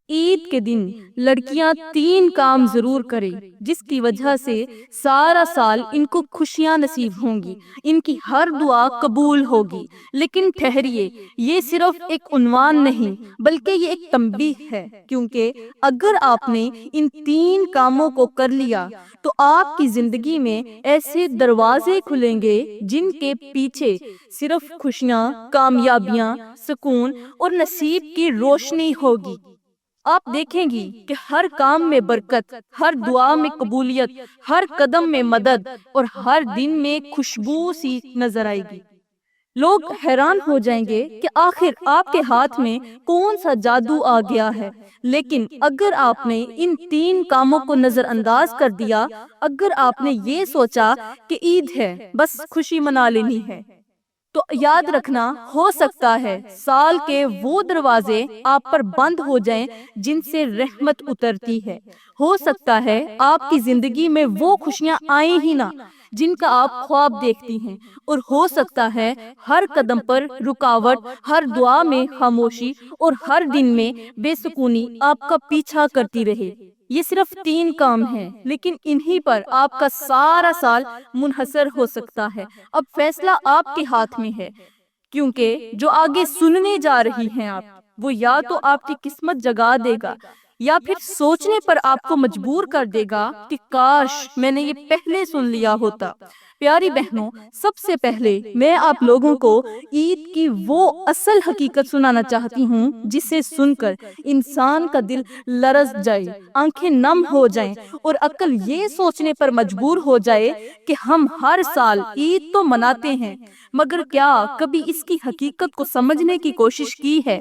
عید کے دن لڑکیاں 3 کام ضرور کریں جس کی وجہ سے سارا سال ان کو خوشیاں نصیب ہوں گی، ان کی ہر دعا قبول ہوگی۔ لیکن ٹھہریے، یہ صرف ایک عنوان نہیں بلکہ یہ ایک تنبیہ ہے، کیونکہ اگر آپ نے ان 3 کاموں کو کر لیا تو آپ کی زندگی میں ایسے دروازے کھلیں گے جن کے پیچھے صرف خوشیاں، کامیابیاں، سکون اور نصیب کی روشنی ہوگی۔ آپ دیکھیں گی کہ ہر کام میں برکت، ہر دعا میں قبولیت، ہر قدم میں مدد اور ہر دن میں خوشبو سی نظر آئے گی۔ لوگ حیران ہو جائیں گے کہ آخر آپ کے ہاتھ میں کون سا جادو آ گیا ہے۔ لیکن اگر آپ نے ان 3 کاموں کو نظر انداز کر دیا، اگر آپ نے یہ سوچا کہ عید ہے بس خوشی منا لینی ہے، تو یاد رکھنا، ہو سکتا ہے سال کے وہ دروازے آپ پر بند ہو جائیں جن سے رحمت اترتی ہے۔ ہو سکتا ہے آپ کی زندگی میں وہ خوشیاں آئیں ہی نہ جن کا آپ خواب دیکھتی ہیں، اور ہو سکتا ہے ہر قدم پر رکاوٹ، ہر دعا میں خاموشی اور ہر دن میں بے سکونی آپ کا پیچھا کرتی رہے۔ یہ صرف 3 کام ہیں، لیکن انہی پر آپ کا سارا سال منحصر ہو سکتا ہے۔ اب فیصلہ آپ کے ہاتھ میں ہے، کیونکہ جو آگے سننے جا رہی ہیں آپ، وہ یا تو آپ کی قسمت جگا دے گا یا پھر سوچنے پر آپ کو مجبور کر دے گا کہ کاش میں نے یہ پہلے سن لیا ہوتا۔ پیاری بہنوں، سب سے پہلے میں آپ لوگوں کو عید کی وہ اصل حقیقت سنانا چاہتی ہوں جسے سن کر انسان کا دل لرز جائے، آنکھیں نم ہو جائیں اور عقل یہ سوچنے پر مجبور ہو جائے کہ ہم ہر سال عید تو مناتے ہیں، مگر کیا کبھی اس کی حقیقت کو سمجھنے کی کوشش کی ہے؟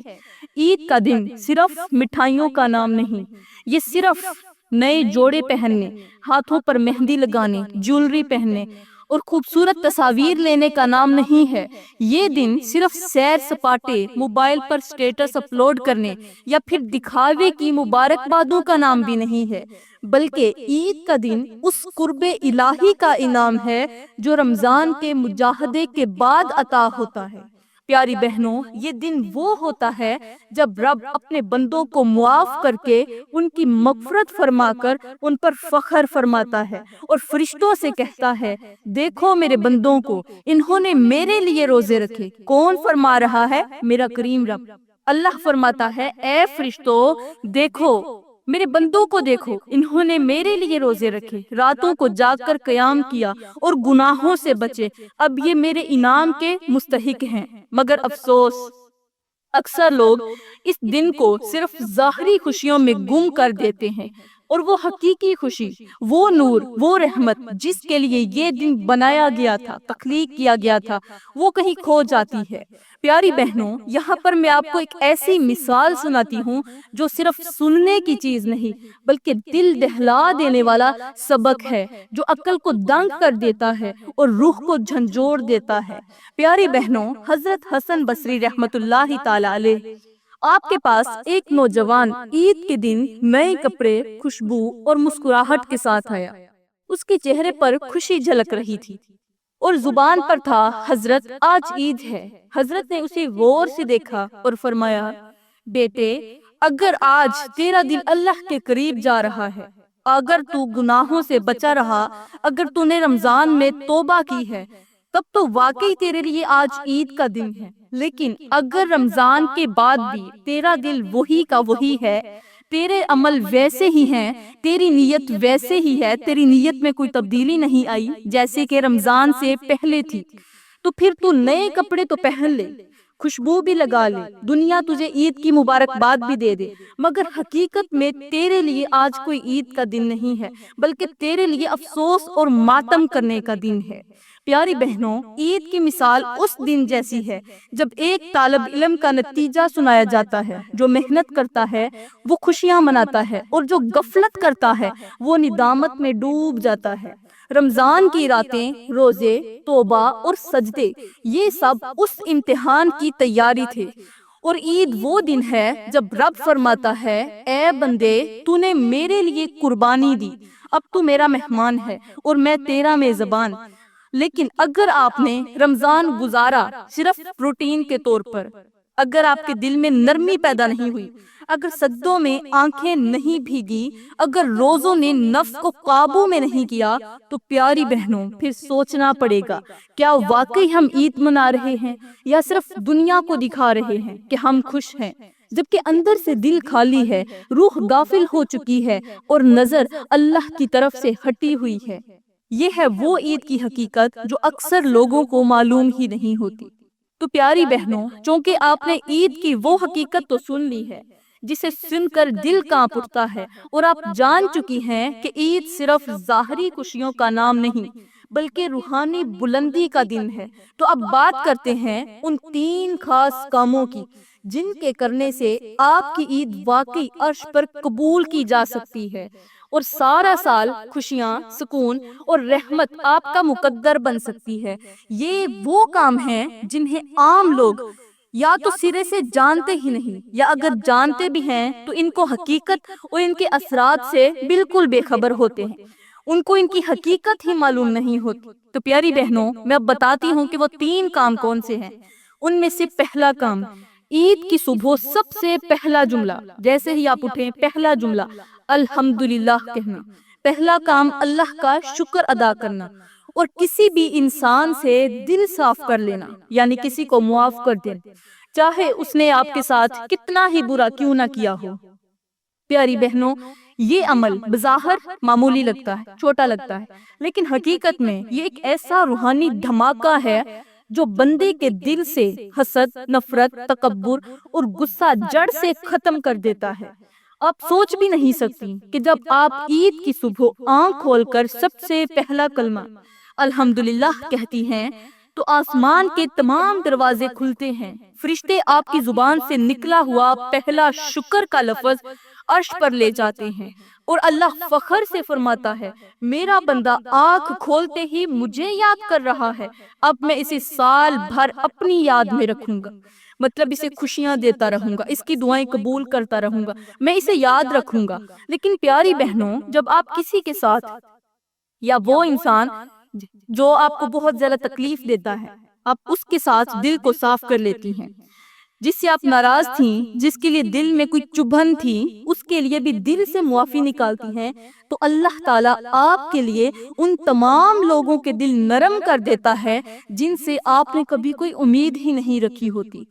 عید کا دن صرف مٹھائیوں کا نام نہیں، یہ صرف نئے جوڑے پہننے، ہاتھوں پر مہندی لگانے، جیولری پہننے اور خوبصورت تصاویر لینے کا نام نہیں ہے۔ یہ دن صرف سیر سپاٹے، موبائل پر سٹیٹس اپلوڈ کرنے یا پھر دکھاوے کی مبارکبادوں کا نام بھی نہیں ہے، بلکہ عید کا دن اس قرب الہی کا انعام ہے جو رمضان کے مجاہدے کے بعد عطا ہوتا ہے۔ پیاری بہنوں، یہ دن وہ ہوتا ہے جب رب اپنے بندوں کو معاف کر کے ان کی مغفرت فرما کر ان پر فخر فرماتا ہے اور فرشتوں سے کہتا ہے، دیکھو میرے بندوں کو، انہوں نے میرے لیے روزے رکھے۔ کون فرما رہا ہے؟ میرا کریم رب۔ اللہ فرماتا ہے، اے فرشتوں دیکھو میرے بندوں کو، دیکھو انہوں نے میرے لیے روزے رکھے، راتوں کو جاگ کر قیام کیا اور گناہوں سے بچے، اب یہ میرے انعام کے مستحق ہیں۔ مگر افسوس، اکثر لوگ اس دن کو صرف ظاہری خوشیوں میں گم کر دیتے ہیں، اور وہ حقیقی خوشی، وہ نور، وہ رحمت جس کے لیے یہ دن بنایا گیا تھا، تخلیق کیا گیا تھا، وہ کہیں کھو جاتی ہے۔ پیاری بہنوں، یہاں پر میں آپ کو ایک ایسی مثال سناتی ہوں جو صرف سننے کی چیز نہیں بلکہ دل دہلا دینے والا سبق ہے، جو عقل کو دنگ کر دیتا ہے اور روح کو جھنجھوڑ دیتا ہے۔ پیاری بہنوں، حضرت حسن بصری رحمت اللہ تعالی علیہ، آپ کے پاس ایک نوجوان عید کے دن نئے کپڑے، خوشبو اور مسکراہٹ کے ساتھ آیا۔ اس کے چہرے پر خوشی جھلک رہی تھی اور زبان پر تھا، حضرت آج عید ہے۔ حضرت نے اسے غور سے دیکھا اور فرمایا، بیٹے، اگر آج تیرا دل اللہ کے قریب جا رہا ہے، اگر تو گناہوں سے بچا رہا، اگر تو نے رمضان میں توبہ کی ہے، تب تو واقعی تیرے لیے آج عید کا دن ہے۔ لیکن اگر رمضان کے بعد بھی تیرا دل وہی کا وہی ہے، تیرے عمل ویسے ہی ہیں، تیری نیت ویسے ہی ہے، تیری نیت میں کوئی تبدیلی نہیں آئی جیسے کہ رمضان سے پہلے تھی، تو پھر تو نئے کپڑے تو پہن لے، خوشبو بھی لگا لے، دنیا تجھے عید کی مبارکباد بھی دے دے، مگر حقیقت میں تیرے لیے آج کوئی عید کا دن نہیں ہے بلکہ تیرے لیے افسوس اور ماتم کرنے کا دن ہے۔ پیاری بہنوں، عید کی مثال اس دن جیسی ہے جب ایک طالب علم کا نتیجہ سنایا جاتا ہے۔ جو محنت کرتا ہے وہ خوشیاں مناتا ہے، اور جو غفلت کرتا ہے وہ ندامت میں ڈوب جاتا ہے۔ رمضان کی راتیں، روزے، توبہ اور سجدے، یہ سب اس امتحان کی تیاری تھے، اور عید وہ دن ہے جب رب فرماتا ہے، اے بندے، تو نے میرے لیے قربانی دی، اب تو میرا مہمان ہے اور میں تیرا میزبان۔ لیکن اگر آپ نے رمضان گزارا صرف روٹین کے طور پر، اگر آپ کے دل میں نرمی پیدا نہیں ہوئی، اگر سجدوں میں آنکھیں نہیں بھیگی، اگر روزوں نے نفس کو قابو میں نہیں کیا، تو پیاری بہنوں پھر سوچنا پڑے گا، کیا واقعی ہم عید منا رہے ہیں یا صرف دنیا کو دکھا رہے ہیں کہ ہم خوش ہیں، جبکہ اندر سے دل خالی ہے، روح غافل ہو چکی ہے اور نظر اللہ کی طرف سے ہٹی ہوئی ہے۔ یہ ہے وہ عید کی حقیقت جو اکثر لوگوں کو معلوم ہی نہیں ہوتی۔ تو پیاری بہنوں، چونکہ آپ نے عید کی وہ حقیقت تو سن لی ہے جسے سن کر دل کانپ اٹھتا ہے، اور آپ جان چکی ہیں کہ عید صرف ظاہری خوشیوں کا نام نہیں بلکہ روحانی بلندی کا دن ہے، تو اب بات کرتے ہیں ان 3 خاص کاموں کی جن کے کرنے سے آپ کی عید واقعی عرش پر قبول کی جا سکتی ہے اور سارا سال خوشیاں، سکون اور رحمت آپ کا مقدر بن سکتی ہے۔ یہ وہ کام ہیں جنہیں عام لوگ یا تو سرے سے جانتے ہی نہیں، یا اگر جانتے بھی ہیں تو ان کو حقیقت اور ان کے اثرات سے بالکل بے خبر ہوتے ہیں، ان کو ان کی حقیقت ہی معلوم نہیں ہوتی۔ تو پیاری بہنوں، میں اب بتاتی ہوں کہ وہ 3 کام کون سے ہیں۔ ان میں سے پہلا کام، عید کی صبح سب سے پہلا جملہ، جیسے ہی آپ اٹھیں پہلا جملہ الحمدللہ کہنا۔ پہلا کام اللہ کا شکر ادا کرنا اور کسی بھی انسان سے دل صاف کر لینا، یعنی کسی کو معاف کر دینا، چاہے اس نے آپ کے ساتھ کتنا ہی برا کیوں نہ کیا ہو۔ پیاری بہنوں، یہ عمل بظاہر معمولی لگتا ہے، چھوٹا لگتا ہے، لیکن حقیقت میں یہ ایک ایسا روحانی دھماکہ ہے جو بندے کے دل سے حسد، نفرت، تکبر اور غصہ جڑ سے ختم کر دیتا ہے۔ آپ سوچ بھی نہیں سکتی کہ جب آپ عید کی صبح آنکھ کھول کر سب سے پہلا کلمہ الحمدللہ کہتی ہیں تو آسمان کے تمام دروازے کھلتے ہیں، فرشتے آپ کی زبان سے نکلا ہوا پہلا شکر کا لفظ عرش پر لے جاتے ہیں، اور اللہ فخر سے فرماتا ہے، میرا بندہ آنکھ کھولتے ہی مجھے یاد کر رہا ہے، اب میں اسے سال بھر اپنی یاد میں رکھوں گا، مطلب اسے خوشیاں دیتا رہوں گا، اس کی دعائیں قبول کرتا رہوں گا، میں اسے یاد رکھوں گا۔ لیکن پیاری بہنوں، جب آپ کسی کے ساتھ یا وہ انسان جو آپ کو بہت زیادہ تکلیف دیتا ہے، آپ اس کے ساتھ دل کو صاف کر لیتی ہیں، جس سے آپ ناراض تھیں، جس کے لیے دل میں کوئی چبھن تھی، اس کے لیے بھی دل سے معافی نکالتی ہیں، تو اللہ تعالیٰ آپ کے لیے ان تمام لوگوں کے دل نرم کر دیتا ہے جن سے آپ نے کبھی کوئی امید ہی نہیں رکھی ہوتی۔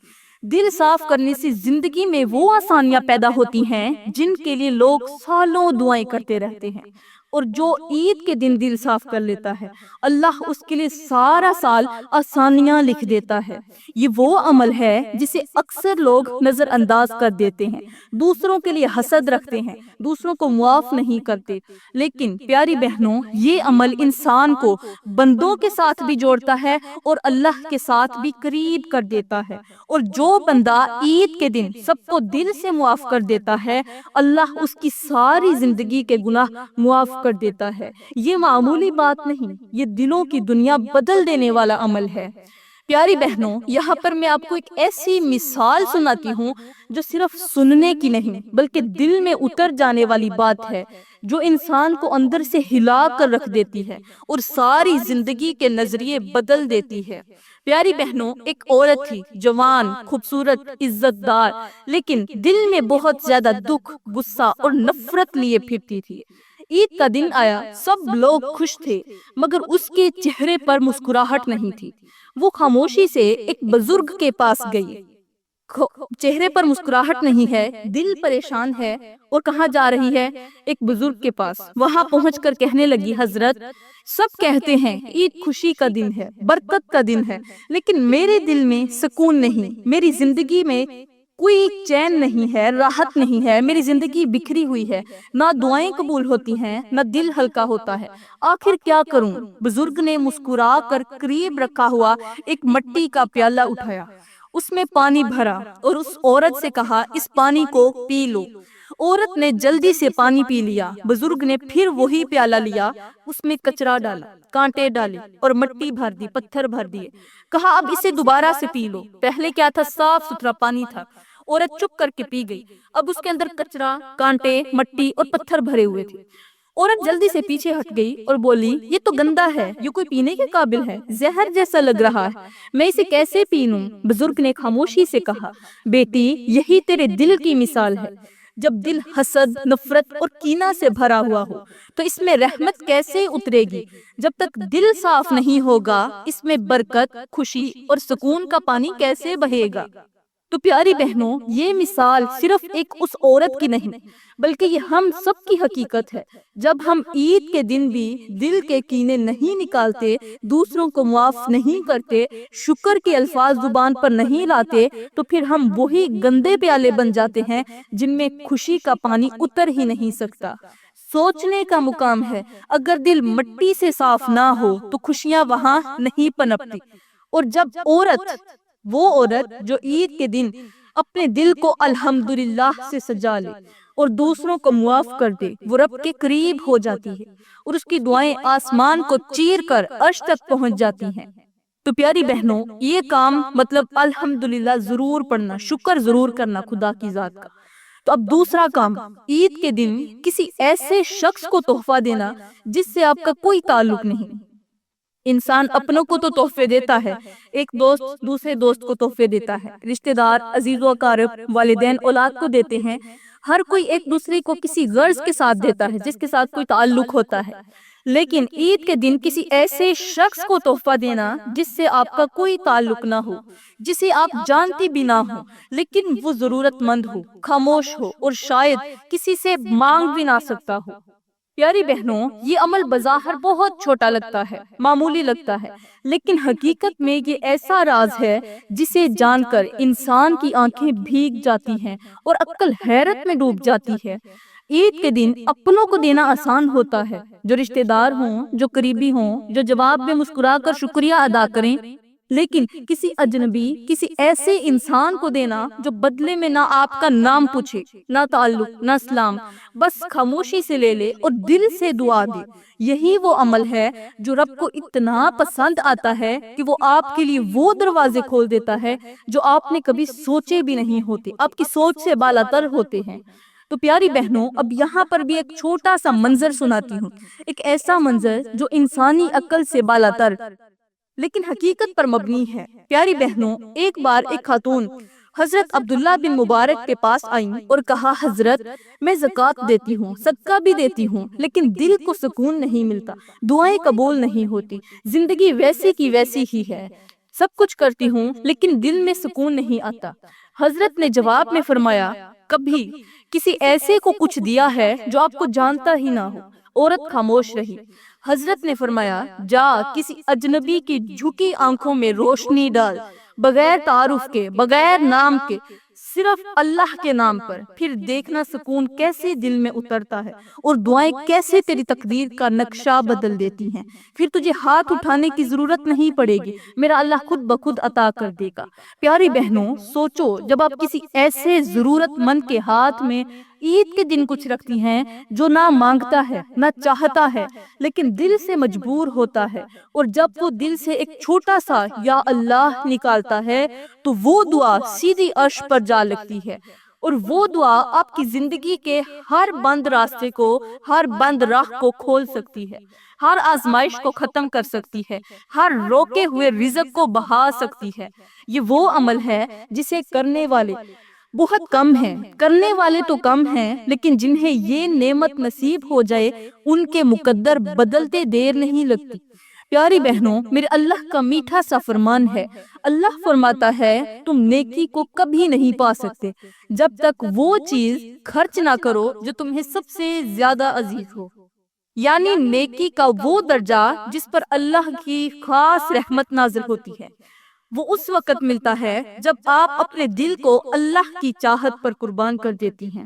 دل صاف کرنے سے زندگی میں وہ آسانیاں پیدا ہوتی ہیں جن کے لیے لوگ سالوں دعائیں کرتے رہتے ہیں، اور جو عید کے دن دل صاف کر لیتا ہے، اللہ اس کے لیے سارا سال آسانیاں لکھ دیتا ہے۔ یہ وہ عمل ہے جسے اکثر لوگ نظر انداز کر دیتے ہیں، دوسروں کے لیے حسد رکھتے ہیں، دوسروں کو معاف نہیں کرتے، لیکن پیاری بہنوں، یہ عمل انسان کو بندوں کے ساتھ بھی جوڑتا ہے اور اللہ کے ساتھ بھی قریب کر دیتا ہے، اور جو بندہ عید کے دن سب کو دل سے معاف کر دیتا ہے، اللہ اس کی ساری زندگی کے گناہ معاف کر دیتا ہے۔ یہ معمولی بات نہیں، یہ دلوں کی دنیا بدل دینے والا عمل ہے۔ پیاری بہنوں، یہاں پر میں آپ کو ایک ایسی مثال سناتی ہوں جو صرف سننے کی نہیں بلکہ دل میں اتر جانے والی بات ہے، جو انسان کو اندر سے ہلا کر رکھ دیتی ہے اور ساری زندگی کے نظریے بدل دیتی ہے۔ پیاری بہنوں، ایک عورت تھی، جوان، خوبصورت، عزت دار، لیکن دل میں بہت زیادہ دکھ، غصہ اور نفرت لیے پھرتی تھی۔ عید کا دن آیا، سب لوگ خوش تھے، مگر اس کے چہرے پر مسکراہٹ نہیں تھی۔ وہ خاموشی سے ایک بزرگ کے پاس گئی۔ چہرے پر مسکراہٹ نہیں ہے، دل پریشان ہے، اور کہاں جا رہی ہے؟ ایک بزرگ کے پاس۔ وہاں پہنچ کر کہنے لگی، حضرت، سب کہتے ہیں عید خوشی کا دن ہے، برکت کا دن ہے، لیکن میرے دل میں سکون نہیں، میری زندگی میں کوئی چین نہیں ہے، راحت نہیں ہے، میری زندگی بکھری ہوئی ہے، نہ دعائیں قبول ہوتی ہیں، نہ دل ہلکا ہوتا ہے، آخر کیا کروں؟ بزرگ نے مسکرا کر قریب رکھا ہوا ایک مٹی کا پیالہ اٹھایا، اس میں پانی بھرا اور اس عورت سے کہا، اس پانی کو پی لو۔ عورت نے جلدی سے پانی پی لیا۔ بزرگ نے پھر وہی پیالہ لیا، اس میں کچرا ڈالا، کانٹے ڈالے اور مٹی بھر دی، پتھر بھر دیے، کہا اب اسے دوبارہ سے پی لو۔ پہلے کیا تھا؟ صاف ستھرا پانی تھا۔ عورت چپ کر کے پی گئی، اب اس کے اندر کچرا، کانٹے، مٹی اور پتھر بھرے ہوئے تھے۔ عورت جلدی سے پیچھے ہٹ گئی اور بولی یہ تو گندا ہے، یہ کوئی پینے کے قابل ہے، زہر جیسا لگ رہا ہے، میں اسے کیسے پی لوں؟ بزرگ نے خاموشی سے کہا بیٹی یہی تیرے دل کی مثال ہے، جب دل حسد، نفرت اور کینہ سے بھرا ہوا ہو تو اس میں رحمت کیسے اترے گی؟ جب تک دل صاف نہیں ہوگا اس میں برکت، خوشی اور سکون کا پانی کیسے بہے گا؟ تو پیاری بہنوں، یہ مثال صرف ایک اس عورت کی نہیں بلکہ یہ ہم سب کی حقیقت ہے۔ جب ہم عید کے دن بھی دل کے کینے نہیں نکالتے، دوسروں کو معاف نہیں کرتے، شکر کے الفاظ زبان پر نہیں لاتے، تو پھر ہم وہی گندے پیالے بن جاتے ہیں جن میں خوشی کا پانی اتر ہی نہیں سکتا۔ سوچنے کا مقام ہے، اگر دل مٹی سے صاف نہ ہو تو خوشیاں وہاں نہیں پنپتی۔ اور جب وہ عورت جو عید کے دن اپنے دل کو الحمدللہ سے سجا لے اور دوسروں کو معاف کر دے، وہ رب کے قریب ہو جاتی ہے اور اس کی دعائیں آسمان کو چیر کر عرش تک پہنچ جاتی ہیں۔ تو پیاری بہنوں، یہ کام مطلب الحمدللہ ضرور پڑھنا، شکر ضرور کرنا خدا کی ذات کا۔ تو اب دوسرا کام، عید کے دن کسی ایسے شخص کو تحفہ دینا جس سے آپ کا کوئی تعلق نہیں۔ انسان اپنوں کو تو تحفے دیتا ہے، ایک دوست دوسرے دوست کو تحفے دیتا ہے، رشتہ دار، عزیز و اقارب، والدین اولاد کو دیتے ہیں، ہر کوئی ایک دوسرے کو کسی غرض کے ساتھ دیتا ہے جس کے ساتھ کوئی تعلق ہوتا ہے۔ لیکن عید کے دن کسی ایسے شخص کو تحفہ دینا جس سے آپ کا کوئی تعلق نہ ہو، جسے آپ جانتی بھی نہ ہو، لیکن وہ ضرورت مند ہو، خاموش ہو اور شاید کسی سے مانگ بھی نہ سکتا ہو۔ پیاری بہنوں، یہ عمل بظاہر بہت چھوٹا لگتا ہے، معمولی لگتا ہے، لیکن حقیقت میں یہ ایسا راز ہے جسے جان کر انسان کی آنکھیں بھیگ جاتی ہیں اور عقل حیرت میں ڈوب جاتی ہے۔ عید کے دن اپنوں کو دینا آسان ہوتا ہے، جو رشتہ دار ہوں، جو قریبی ہوں، جو جواب میں مسکرا کر شکریہ ادا کریں، لیکن کسی اجنبی، کسی ایسے انسان کو دینا جو بدلے میں نہ آپ کا نام پوچھے، نہ تعلق، نہ سلام، بس خاموشی سے لے لے اور دل سے دعا دے، یہی وہ عمل ہے جو رب کو اتنا پسند آتا ہے کہ وہ آپ کے لیے وہ دروازے کھول دیتا ہے جو آپ نے کبھی سوچے بھی نہیں ہوتے، آپ کی سوچ سے بالاتر ہوتے ہیں۔ تو پیاری بہنوں، اب یہاں پر بھی ایک چھوٹا سا منظر سناتی ہوں، ایک ایسا منظر جو انسانی عقل سے بالاتر لیکن حقیقت پر مبنی ہے۔ پیاری بہنوں، ایک بار ایک خاتون حضرت عبداللہ بن مبارک کے پاس آئیں اور کہا حضرت میں زکوٰۃ دیتی ہوں، صدقہ بھی دیتی ہوں، لیکن دل کو سکون نہیں ملتا، دعائیں قبول نہیں ہوتی، زندگی ویسی کی ویسی ہی ہے، سب کچھ کرتی ہوں لیکن دل میں سکون نہیں آتا۔ حضرت نے جواب میں فرمایا کبھی کسی ایسے کو کچھ دیا ہے جو آپ کو جانتا ہی نہ ہو؟ عورت خاموش رہی۔ حضرت نے فرمایا جا کسی اجنبی کی جھکی آنکھوں میں روشنی ڈال، بغیر تعارف کے، بغیر نام کے، صرف اللہ کے نام پر، پھر دیکھنا سکون کیسے دل میں اترتا ہے اور دعائیں کیسے تیری تقدیر کا نقشہ بدل دیتی ہیں۔ پھر تجھے ہاتھ اٹھانے کی ضرورت نہیں پڑے گی، میرا اللہ خود بخود عطا کر دے گا۔ پیاری بہنوں، سوچو جب آپ کسی ایسے ضرورت مند کے ہاتھ میں عید کے دن کچھ رکھتی ہیں جو نہ مانگتا ہے، نہ چاہتا ہے، لیکن دل سے مجبور ہوتا ہے، اور جب وہ دل سے ایک چھوٹا سا یا اللہ نکالتا ہے تو وہ دعا سیدھی عرش پر جا لگتی ہے، اور وہ دعا آپ کی زندگی کے ہر بند راستے کو، ہر بند راہ کو کھول سکتی ہے، ہر آزمائش کو ختم کر سکتی ہے، ہر روکے ہوئے رزق کو بہا سکتی ہے۔ یہ وہ عمل ہے جسے کرنے والے بہت کم ہیں، کرنے والے تو کم ہیں، لیکن جنہیں یہ نعمت نصیب ہو جائے ان کے مقدر بدلتے دیر نہیں لگتی۔ پیاری بہنوں، میرے اللہ کا میٹھا سا فرمان ہے، اللہ فرماتا ہے تم نیکی کو کبھی نہیں پا سکتے جب تک وہ چیز خرچ نہ کرو جو تمہیں سب سے زیادہ عزیز ہو، یعنی نیکی کا وہ درجہ جس پر اللہ کی خاص رحمت نازل ہوتی ہے، وہ اس وقت ملتا ہے جب آپ اپنے دل کو اللہ کی چاہت پر قربان کر دیتی ہیں،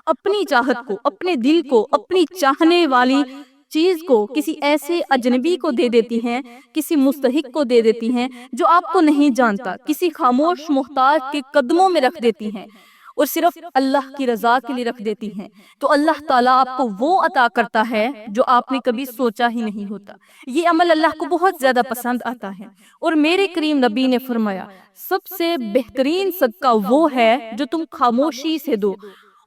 اپنی چاہت کو، اپنے دل کو، اپنی چاہنے والی چیز کو کسی ایسے اجنبی کو دے دیتی ہیں، کسی مستحق کو دے دیتی ہیں جو آپ کو نہیں جانتا، کسی خاموش محتاج کے قدموں میں رکھ دیتی ہیں اور صرف اللہ کی رضا کے لیے رکھ دیتی ہیں، تو اللہ تعالیٰ آپ کو وہ عطا کرتا ہے جو آپ نے کبھی سوچا ہی نہیں ہوتا۔ یہ عمل اللہ کو بہت زیادہ پسند آتا ہے، اور میرے کریم نبی نے فرمایا سب سے بہترین صدقہ وہ ہے جو تم خاموشی سے دو،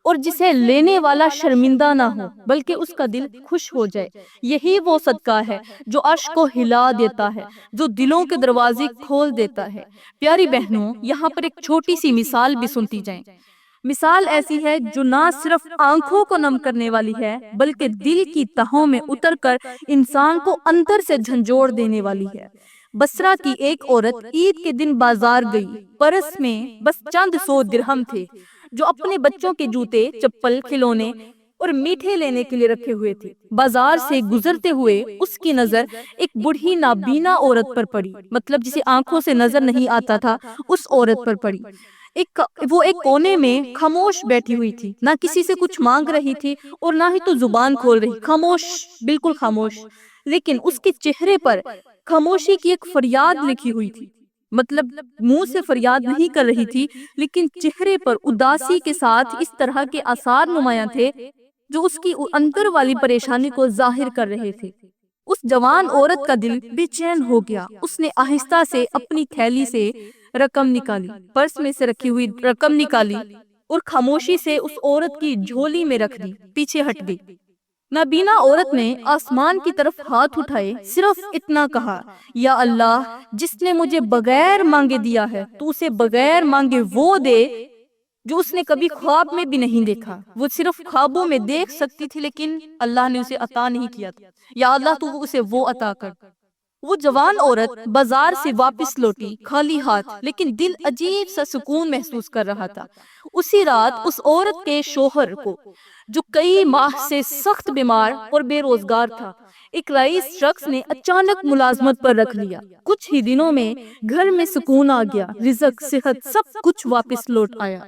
اور جسے لینے والا شرمندہ نہ ہو بلکہ اس کا دل خوش ہو جائے۔ یہی وہ صدقہ ہے جو عرش کو ہلا دیتا ہے، جو دلوں کے دروازے کھول دیتا ہے۔ پیاری بہنوں، یہاں پر ایک چھوٹی سی مثال بھی سنتی جائیں۔ مثال ایسی ہے جو نہ صرف آنکھوں کو نم کرنے والی ہے بلکہ دل کی تہوں میں اتر کر انسان کو اندر سے جھنجھوڑ دینے والی ہے۔ بصرہ کی ایک عورت عید کے دن بازار گئی، پرس میں بس چند 100 درہم تھے جو اپنے بچوں کے جوتے، چپل، کھلونے اور میٹھے لینے کے لیے رکھے ہوئے تھے۔ بازار سے گزرتے ہوئے اس کی نظر ایک بوڑھی نابینا عورت پر پڑی، مطلب جسے آنکھوں سے نظر نہیں آتا تھا، اس عورت پر پڑی۔ وہ ایک کونے میں خاموش بیٹھی ہوئی تھی، نہ کسی سے کچھ مانگ رہی تھی اور نہ ہی تو زبان کھول رہی، خاموش، بالکل خاموش۔ لیکن اس کے چہرے پر خاموشی کی ایک فریاد لکھی ہوئی تھی، مطلب منہ سے فریاد نہیں کر رہی تھی لیکن چہرے پر اداسی کے ساتھ اس طرح کے آثار نمایاں تھے جو اس کی اندر والی پریشانی کو ظاہر کر رہے تھے۔ اس جوان عورت کا دل بے چین ہو گیا۔ اس نے آہستہ سے اپنی تھیلی سے رقم نکالی، پرس میں سے رکھی ہوئی رقم نکالی اور خاموشی سے اس عورت کی جھولی میں رکھ دی، پیچھے ہٹ گئی۔ نابینا عورت نے آسمان کی طرف ہاتھ اٹھائے، صرف اتنا کہا، یا اللہ، جس نے مجھے بغیر مانگے دیا ہے تو اسے بغیر مانگے وہ دے جو اس نے کبھی خواب میں بھی نہیں دیکھا۔ وہ صرف خوابوں میں دیکھ سکتی تھی لیکن اللہ نے اسے عطا نہیں کیا تھا۔ یا اللہ، تو اسے وہ عطا کر۔ وہ جوان عورت بازار سے واپس لوٹی، خالی ہاتھ، لیکن دل عجیب سا سکون محسوس کر رہا تھا۔ اسی رات اس عورت کے شوہر کو، جو کئی ماہ سے سخت بیمار اور بے روزگار تھا، ایک رئیس شخص نے اچانک ملازمت پر رکھ لیا۔ کچھ ہی دنوں میں گھر میں سکون آ گیا، رزق، صحت، سب کچھ واپس لوٹ آیا۔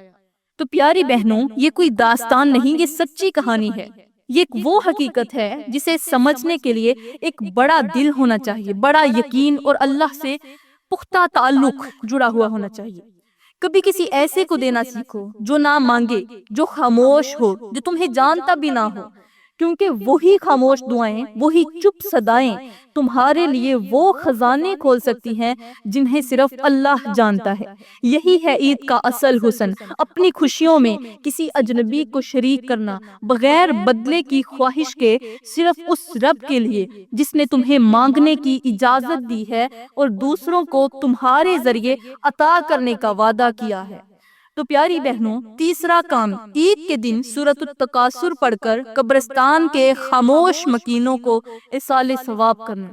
تو پیاری بہنوں، یہ کوئی داستان نہیں، یہ سچی کہانی ہے۔ یہ ایک وہ حقیقت ہے جسے سمجھنے کے لیے ایک بڑا دل ہونا چاہیے، بڑا یقین اور اللہ سے پختہ تعلق جڑا ہوا ہونا چاہیے۔ کبھی کسی ایسے کو دینا سیکھو جو نہ مانگے، جو خاموش ہو، جو تمہیں جانتا بھی نہ ہو، کیونکہ وہی خاموش دعائیں، وہی چپ صدائیں تمہارے لیے وہ خزانے کھول سکتی ہیں جنہیں صرف اللہ جانتا ہے۔ یہی ہے عید کا اصل حسن، اپنی خوشیوں میں کسی اجنبی کو شریک کرنا، بغیر بدلے کی خواہش کے، صرف اس رب کے لیے جس نے تمہیں مانگنے کی اجازت دی ہے اور دوسروں کو تمہارے ذریعے عطا کرنے کا وعدہ کیا ہے۔ تو پیاری بہنوں، تیسرا کام، عید کے دن سورۃ التکاثر پڑھ کر قبرستان کے خاموش مکینوں کو ایصال ثواب کرنا،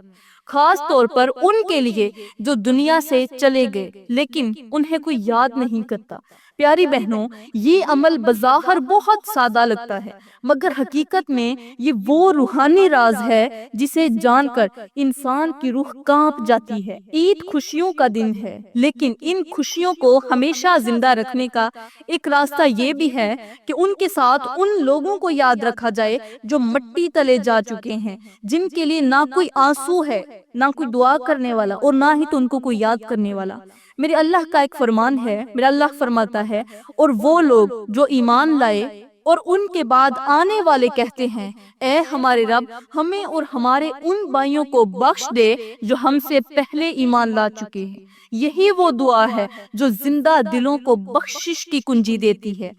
خاص طور پر ان کے لیے جو دنیا سے چلے گئے لیکن انہیں کوئی یاد نہیں کرتا۔ پیاری بہنوں، یہ عمل بظاہر بہت سادہ لگتا ہے مگر حقیقت میں یہ وہ روحانی راز ہے جسے جان کر انسان کی روح کانپ جاتی ہے۔ عید خوشیوں کا دن ہے لیکن ان خوشیوں کو ہمیشہ زندہ رکھنے کا ایک راستہ یہ بھی ہے کہ ان کے ساتھ ان لوگوں کو یاد رکھا جائے جو مٹی تلے جا چکے ہیں، جن کے لیے نہ کوئی آنسو ہے، نہ کوئی دعا کرنے والا اور نہ ہی تو ان کو کوئی یاد کرنے والا۔ میرے اللہ کا ایک فرمان ہے، میرا اللہ فرماتا ہے، اور وہ لوگ جو ایمان لائے اور ان کے بعد آنے والے کہتے ہیں، اے ہمارے رب، ہمیں اور ہمارے ان بھائیوں کو بخش دے جو ہم سے پہلے ایمان لا چکے ہیں۔ یہی وہ دعا ہے جو زندہ دلوں کو بخشش کی کنجی دیتی ہے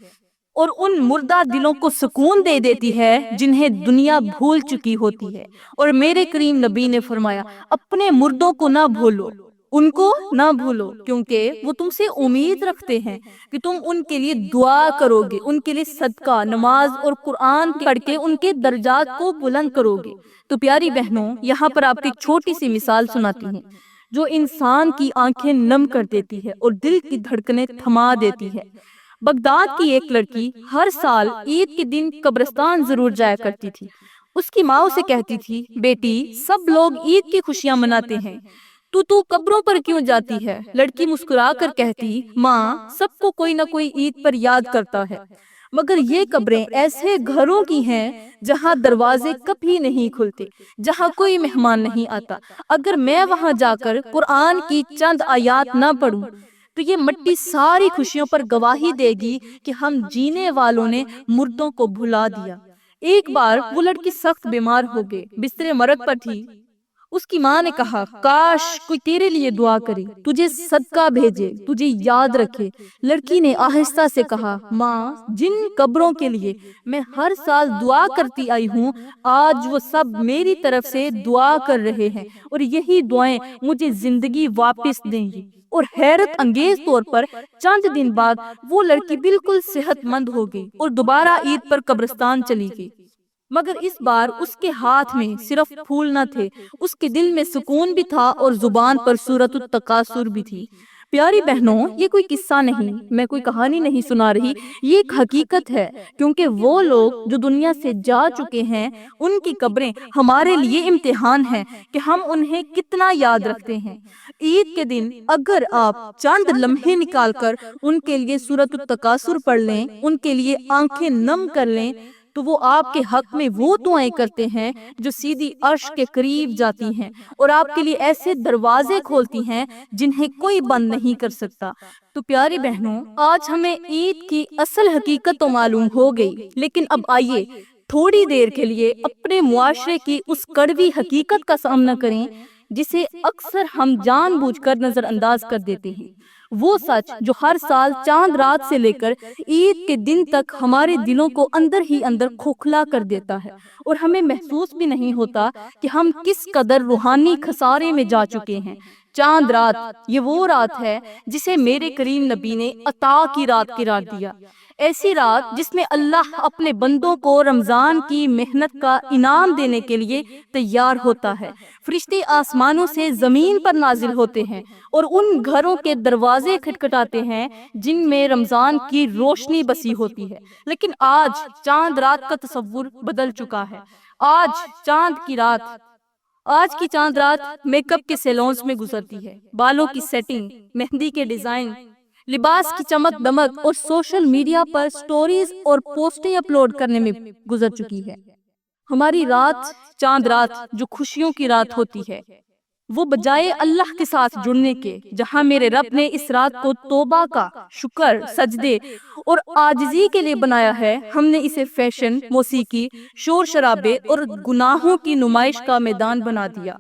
اور ان مردہ دلوں کو سکون دے دیتی ہے جنہیں دنیا بھول چکی ہوتی ہے۔ اور میرے کریم نبی نے فرمایا، اپنے مردوں کو نہ بھولو، ان کو نہ بھولو، کیونکہ وہ تم سے امید رکھتے ہیں کہ تم ان کے لیے دعا کرو گے، ان کے لیے صدقہ، نماز اور قرآن پڑھ کے ان کے درجات کو بلند کرو گے۔ تو پیاری بہنوں، یہاں پر آپ کو ایک چھوٹی سی مثال سناتی ہوں جو انسان کی آنکھیں نم کر دیتی ہے اور دل کی دھڑکنیں تھما دیتی ہے۔ بغداد کی ایک لڑکی ہر سال عید کے دن قبرستان ضرور جایا کرتی تھی۔ اس کی ماں اسے کہتی تھی، بیٹی، سب لوگ عید کی خوشیاں مناتے ہیں، تو قبروں پر کیوں جاتی ہے؟ لڑکی مسکرا کر کہتی، ماں، سب کو کوئی نہ کوئی عید پر یاد کرتا ہے، مگر یہ قبریں ایسے گھروں کی ہیں جہاں دروازے کبھی نہیں کھلتے، جہاں کوئی مہمان نہیں آتا۔ اگر میں وہاں جا کر قرآن کی چند آیات نہ پڑھوں تو یہ مٹی ساری خوشیوں پر گواہی دے گی کہ ہم جینے والوں نے مردوں کو بھلا دیا۔ ایک بار وہ لڑکی سخت بیمار ہو گئی، بستر مرگ پر تھی اس کی ماں نے کہا کاش کوئی تیرے لیے دعا کرے، تجھے صدقہ بھیجے، تجھے یاد رکھے۔ لڑکی نے آہستہ سے کہا ماں، جن قبروں کے لیے میں ہر سال دعا کرتی آئی ہوں، آج وہ سب میری طرف سے دعا کر رہے ہیں اور یہی دعائیں مجھے زندگی واپس دیں گی۔ اور حیرت انگیز طور پر چند دن بعد وہ لڑکی بالکل صحت مند ہو گئی اور دوبارہ عید پر قبرستان چلی گئی۔ مگر اس بار اس کے ہاتھ میں صرف پھول نہ تھے، اس کے دل میں سکون بھی تھا اور زبان پر سورۃ التکاثر بھی تھی۔ پیاری بہنوں، یہ کوئی قصہ نہیں، میں کوئی کہانی نہیں سنا رہی، یہ ایک حقیقت ہے، کیونکہ وہ لوگ جو دنیا سے جا چکے ہیں ان کی قبریں ہمارے لیے امتحان ہیں کہ ہم انہیں کتنا یاد رکھتے ہیں۔ عید کے دن اگر آپ چند لمحے نکال کر ان کے لیے سورۃ التکاثر پڑھ لیں، ان کے لیے آنکھیں نم کر لیں، تو وہ آپ کے حق میں وہ دعائیں کرتے ہیں جو سیدھی عرش کے قریب جاتی ہیں اور آپ کے لیے ایسے دروازے کھولتی ہیں جنہیں کوئی بند نہیں کر سکتا۔ تو پیاری بہنوں، آج ہمیں عید کی اصل حقیقت تو معلوم ہو گئی، لیکن اب آئیے تھوڑی دیر کے لیے اپنے معاشرے کی اس کڑوی حقیقت کا سامنا کریں جسے اکثر ہم جان بوجھ کر نظر انداز کر دیتے ہیں۔ وہ سچ جو ہر سال چاند رات سے لے کر عید کے دن تک ہمارے دلوں کو اندر ہی اندر کھوکھلا کر دیتا ہے اور ہمیں محسوس بھی نہیں ہوتا کہ ہم کس قدر روحانی خسارے میں جا چکے ہیں۔ چاند رات، یہ وہ رات ہے جسے میرے کریم نبی نے عطا کی رات قرار دیا، ایسی رات جس میں اللہ اپنے بندوں کو رمضان کی محنت کا انعام دینے کے لیے تیار ہوتا ہے۔ فرشتے آسمانوں سے زمین پر نازل ہوتے ہیں اور ان گھروں کے دروازے کھٹکھٹاتے ہیں جن میں رمضان کی روشنی بسی ہوتی ہے۔ لیکن آج چاند رات کا تصور بدل چکا ہے۔ آج کی چاند رات میک اپ کے سیلونز میں گزرتی ہے، بالوں کی سیٹنگ، مہندی کے ڈیزائن، لباس کی چمک دمک اور سوشل میڈیا پر سٹوریز اور پوسٹیں اپلوڈ کرنے میں گزر چکی ہے۔ ہماری رات، چاند رات جو خوشیوں کی رات ہوتی ہے، وہ بجائے اللہ کے ساتھ جڑنے کے، جہاں میرے رب نے اس رات کو توبہ کا، شکر، سجدے اور عاجزی کے لیے بنایا ہے، ہم نے اسے فیشن، موسیقی، شور شرابے اور گناہوں کی نمائش کا میدان بنا دیا۔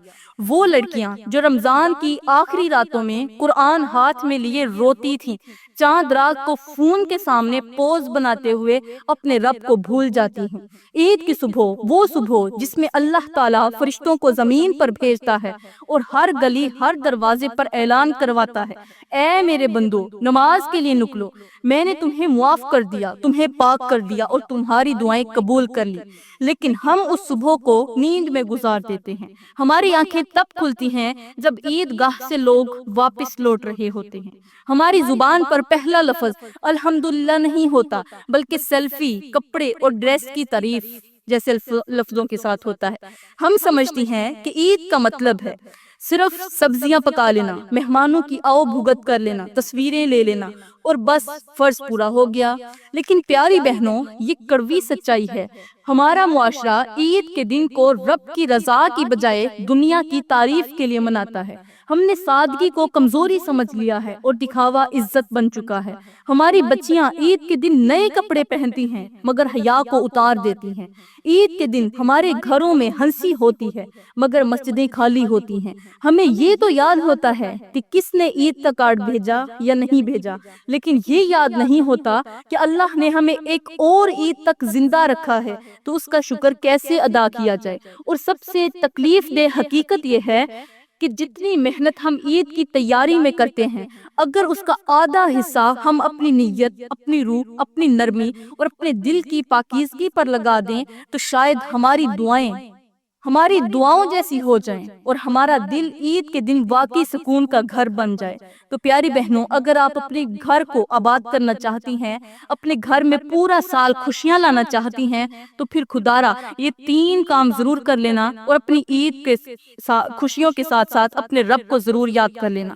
وہ لڑکیاں جو رمضان کی آخری راتوں میں قرآن ہاتھ میں لیے روتی تھیں، چاند رات کو فون کے سامنے پوز بناتے ہوئے اپنے رب کو بھول جاتی ہیں۔ عید کی صبح، وہ صبح جس میں اللہ تعالیٰ فرشتوں کو زمین پر بھیجتا ہے اور ہر گلی، ہر دروازے پر اعلان کرواتا ہے، اے میرے بندو، نماز کے لیے نکلو، میں نے تمہیں معاف کر دیا، تمہیں پاک کر دیا اور تمہاری دعائیں قبول کر لی۔ لیکن ہم اس صبح کو نیند میں گزار دیتے ہیں۔ ہماری آنکھیں تب کھلتی ہیں جب عید گاہ سے لوگ واپس لوٹ رہے ہوتے ہیں۔ ہماری زبان پر پہلا لفظ الحمدللہ نہیں ہوتا، بلکہ سیلفی، کپڑے اور ڈریس کی تعریف جیسے لفظوں کے ساتھ ہوتا ہے۔ ہم سمجھتی ہیں کہ عید کا مطلب ہے صرف سبزیاں پکا لینا، مہمانوں کی آؤ بھگت کر لینا، تصویریں لے لینا اور بس فرض پورا ہو گیا۔ لیکن پیاری بہنوں، یہ کڑوی سچائی ہے، ہمارا معاشرہ عید کے دن کو رب کی رضا کی بجائے دنیا کی تعریف کے لیے مناتا ہے۔ ہم نے سادگی کو کمزوری سمجھ لیا ہے اور دکھاوا عزت بن چکا ہے۔ ہماری بچیاں عید کے دن نئے کپڑے پہنتی ہیں مگر حیا کو اتار دیتی ہیں۔ عید کے دن ہمارے گھروں میں ہنسی ہوتی ہے مگر مسجدیں خالی ہوتی ہیں۔ ہمیں یہ تو یاد ہوتا ہے کہ کس نے عید کا کارڈ بھیجا یا نہیں بھیجا، لیکن یہ یاد نہیں ہوتا کہ اللہ نے ہمیں ایک اور عید تک زندہ رکھا ہے تو اس کا شکر کیسے ادا کیا جائے۔ اور سب سے تکلیف دہ حقیقت یہ ہے کہ جتنی محنت ہم عید کی تیاری میں کرتے ہیں، اگر اس کا آدھا حصہ ہم اپنی نیت، اپنی روح، اپنی نرمی اور اپنے دل کی پاکیزگی پر لگا دیں تو شاید ہماری دعاؤں جیسی ہو جائیں اور ہمارا دل عید کے دن واقعی سکون کا گھر بن جائے۔ تو پیاری بہنوں، اگر آپ اپنے گھر کو آباد کرنا چاہتی ہیں، اپنے گھر میں پورا سال خوشیاں لانا چاہتی ہیں، تو پھر خدارا یہ 3 کام ضرور کر لینا اور اپنی عید کے خوشیوں کے ساتھ ساتھ اپنے رب کو ضرور یاد کر لینا۔